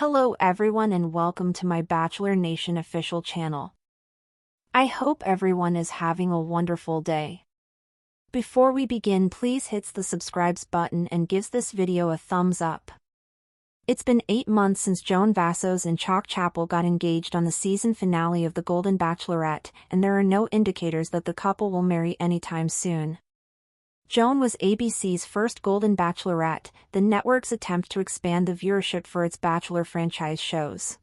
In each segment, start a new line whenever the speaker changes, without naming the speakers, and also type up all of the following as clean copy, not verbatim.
Hello everyone and welcome to my Bachelor Nation official channel. I hope everyone is having a wonderful day. Before we begin, please hit the subscribe button and gives this video a thumbs up. It's been 8 months since Joan Vassos and Chock got engaged on the season finale of The Golden Bachelorette, and there are no indicators that the couple will marry anytime soon. Joan was ABC's first Golden Bachelorette, the network's attempt to expand the viewership for its Bachelor franchise shows.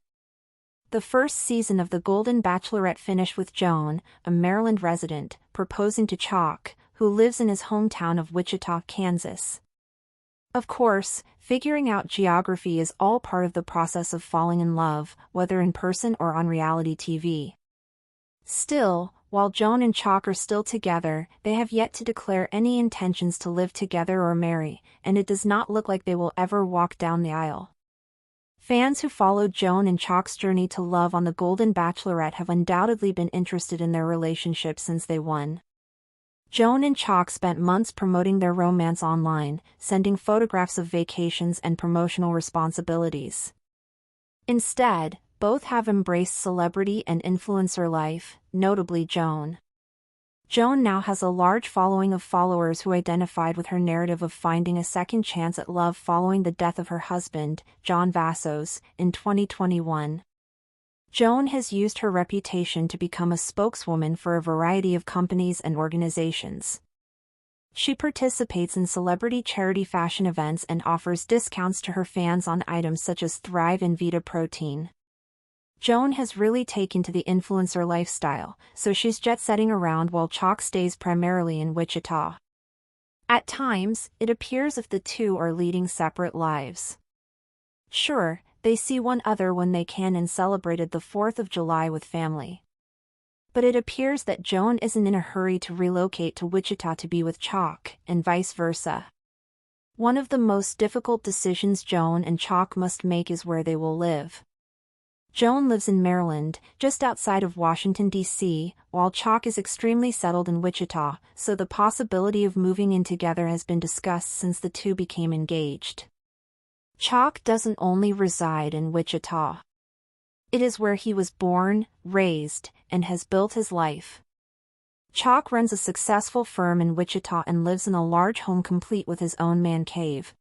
The first season of The Golden Bachelorette finished with Joan, a Maryland resident, proposing to Chock, who lives in his hometown of Wichita, Kansas. Of course, figuring out geography is all part of the process of falling in love, whether in person or on reality TV. Still, while Joan and Chock are still together, they have yet to declare any intentions to live together or marry, and it does not look like they will ever walk down the aisle. Fans who followed Joan and Chock's journey to love on The Golden Bachelorette have undoubtedly been interested in their relationship since they won. Joan and Chock spent months promoting their romance online, sending photographs of vacations and promotional responsibilities. Instead, both have embraced celebrity and influencer life, notably Joan. Joan now has a large following of followers who identified with her narrative of finding a second chance at love following the death of her husband, Joan Vassos, in 2021. Joan has used her reputation to become a spokeswoman for a variety of companies and organizations. She participates in celebrity charity fashion events and offers discounts to her fans on items such as Thrive and Vita Protein. Joan has really taken to the influencer lifestyle, so she's jet-setting around while Chock stays primarily in Wichita. At times, it appears as if the two are leading separate lives. Sure, they see one another when they can and celebrated the 4th of July with family. But it appears that Joan isn't in a hurry to relocate to Wichita to be with Chock, and vice versa. One of the most difficult decisions Joan and Chock must make is where they will live. Joan lives in Maryland, just outside of Washington, D.C., while Chock is extremely settled in Wichita, so the possibility of moving in together has been discussed since the two became engaged. Chock doesn't only reside in Wichita. It is where he was born, raised, and has built his life. Chock runs a successful firm in Wichita and lives in a large home complete with his own man cave.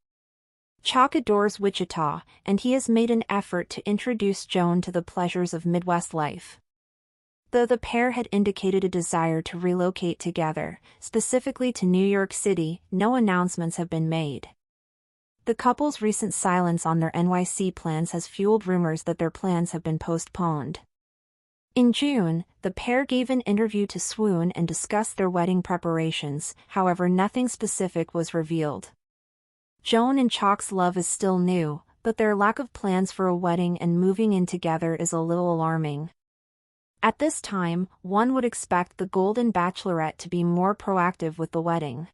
Chock adores Wichita, and he has made an effort to introduce Joan to the pleasures of Midwest life. Though the pair had indicated a desire to relocate together, specifically to New York City, no announcements have been made. The couple's recent silence on their NYC plans has fueled rumors that their plans have been postponed. In June, the pair gave an interview to Swoon and discussed their wedding preparations, however nothing specific was revealed. Joan and Chock's love is still new, but their lack of plans for a wedding and moving in together is a little alarming. At this time, one would expect the Golden Bachelorette to be more proactive with the wedding.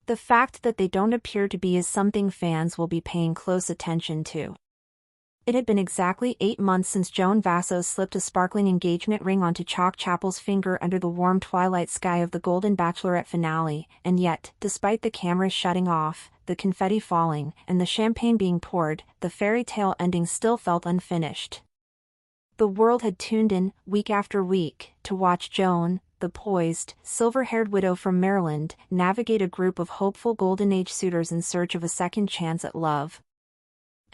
The fact that they don't appear to be is something fans will be paying close attention to. It had been exactly 8 months since Joan Vassos slipped a sparkling engagement ring onto Chock's finger under the warm twilight sky of the Golden Bachelorette finale, and yet, despite the cameras shutting off, the confetti falling, and the champagne being poured, the fairy tale ending still felt unfinished. The world had tuned in, week after week, to watch Joan, the poised, silver-haired widow from Maryland, navigate a group of hopeful Golden Age suitors in search of a second chance at love.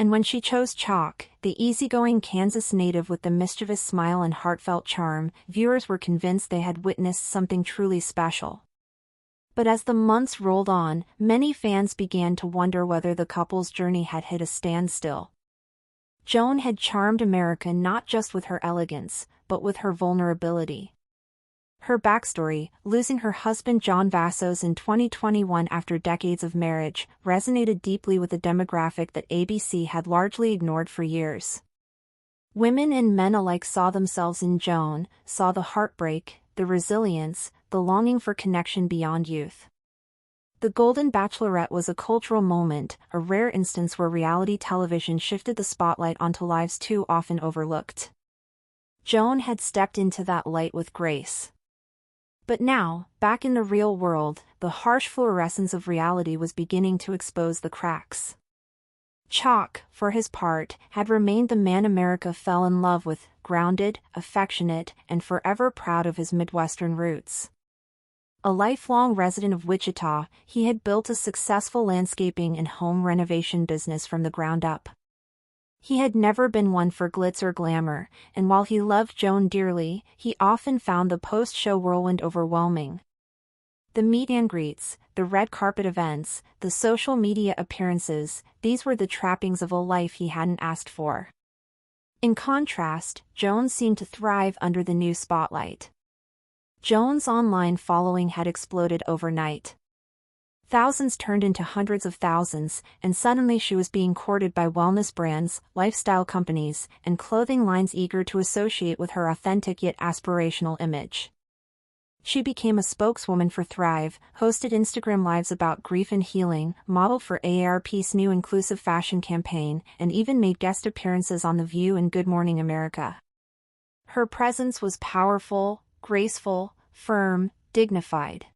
And when she chose Chock, the easygoing Kansas native with the mischievous smile and heartfelt charm, viewers were convinced they had witnessed something truly special. But as the months rolled on, many fans began to wonder whether the couple's journey had hit a standstill. Joan had charmed America not just with her elegance, but with her vulnerability. Her backstory, losing her husband Joan Vassos in 2021 after decades of marriage, resonated deeply with a demographic that ABC had largely ignored for years. Women and men alike saw themselves in Joan, saw the heartbreak, the resilience, the longing for connection beyond youth. The Golden Bachelorette was a cultural moment, a rare instance where reality television shifted the spotlight onto lives too often overlooked. Joan had stepped into that light with grace. But now, back in the real world, the harsh fluorescence of reality was beginning to expose the cracks. Chock, for his part, had remained the man America fell in love with, grounded, affectionate, and forever proud of his Midwestern roots. A lifelong resident of Wichita, he had built a successful landscaping and home renovation business from the ground up. He had never been one for glitz or glamour, and while he loved Joan dearly, he often found the post-show whirlwind overwhelming. The meet and greets, the red carpet events, the social media appearances, these were the trappings of a life he hadn't asked for. In contrast, Joan seemed to thrive under the new spotlight. Joan's online following had exploded overnight. Thousands turned into hundreds of thousands, and suddenly she was being courted by wellness brands, lifestyle companies, and clothing lines eager to associate with her authentic yet aspirational image. She became a spokeswoman for Thrive, hosted Instagram Lives about grief and healing, modeled for AARP's new inclusive fashion campaign, and even made guest appearances on The View and Good Morning America. Her presence was powerful, graceful, firm, dignified.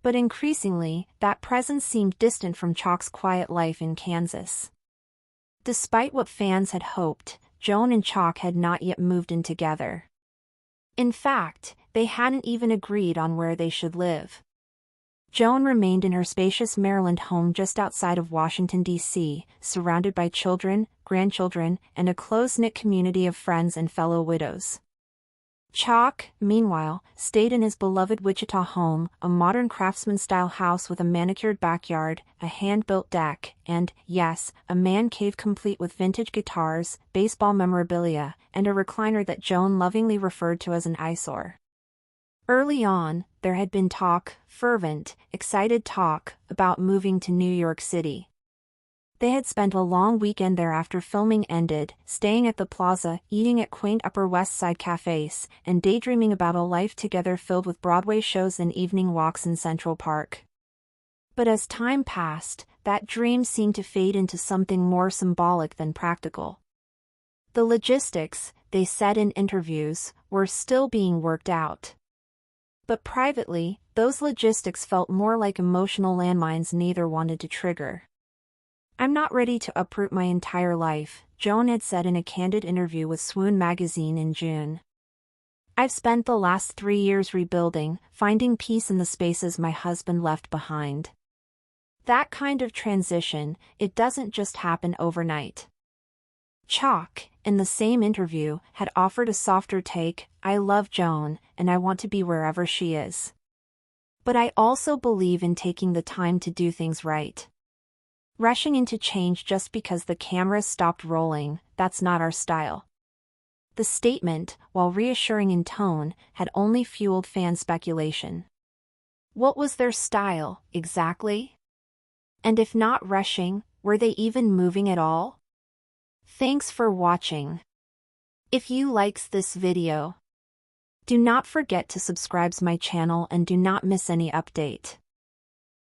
But increasingly, that presence seemed distant from Chock's quiet life in Kansas. Despite what fans had hoped, Joan and Chock had not yet moved in together. In fact, they hadn't even agreed on where they should live. Joan remained in her spacious Maryland home just outside of Washington, D.C., surrounded by children, grandchildren, and a close-knit community of friends and fellow widows. Chock, meanwhile, stayed in his beloved Wichita home, a modern craftsman-style house with a manicured backyard, a hand-built deck, and, yes, a man cave complete with vintage guitars, baseball memorabilia, and a recliner that Joan lovingly referred to as an eyesore. Early on, there had been talk, fervent, excited talk, about moving to New York City. They had spent a long weekend there after filming ended, staying at the Plaza, eating at quaint Upper West Side cafes, and daydreaming about a life together filled with Broadway shows and evening walks in Central Park. But as time passed, that dream seemed to fade into something more symbolic than practical. The logistics, they said in interviews, were still being worked out. But privately, those logistics felt more like emotional landmines neither wanted to trigger. "I'm not ready to uproot my entire life," Joan had said in a candid interview with Swoon magazine in June. "I've spent the last 3 years rebuilding, finding peace in the spaces my husband left behind." That kind of transition, it doesn't just happen overnight. Chock, in the same interview, had offered a softer take: "I love Joan, and I want to be wherever she is. But I also believe in taking the time to do things right. Rushing into change just because the camera stopped rolling, that's not our style." The statement, while reassuring in tone, had only fueled fan speculation. What was their style, exactly? And if not rushing, were they even moving at all? Thanks for watching. If you likes this video, do not forget to subscribe my channel and do not miss any update.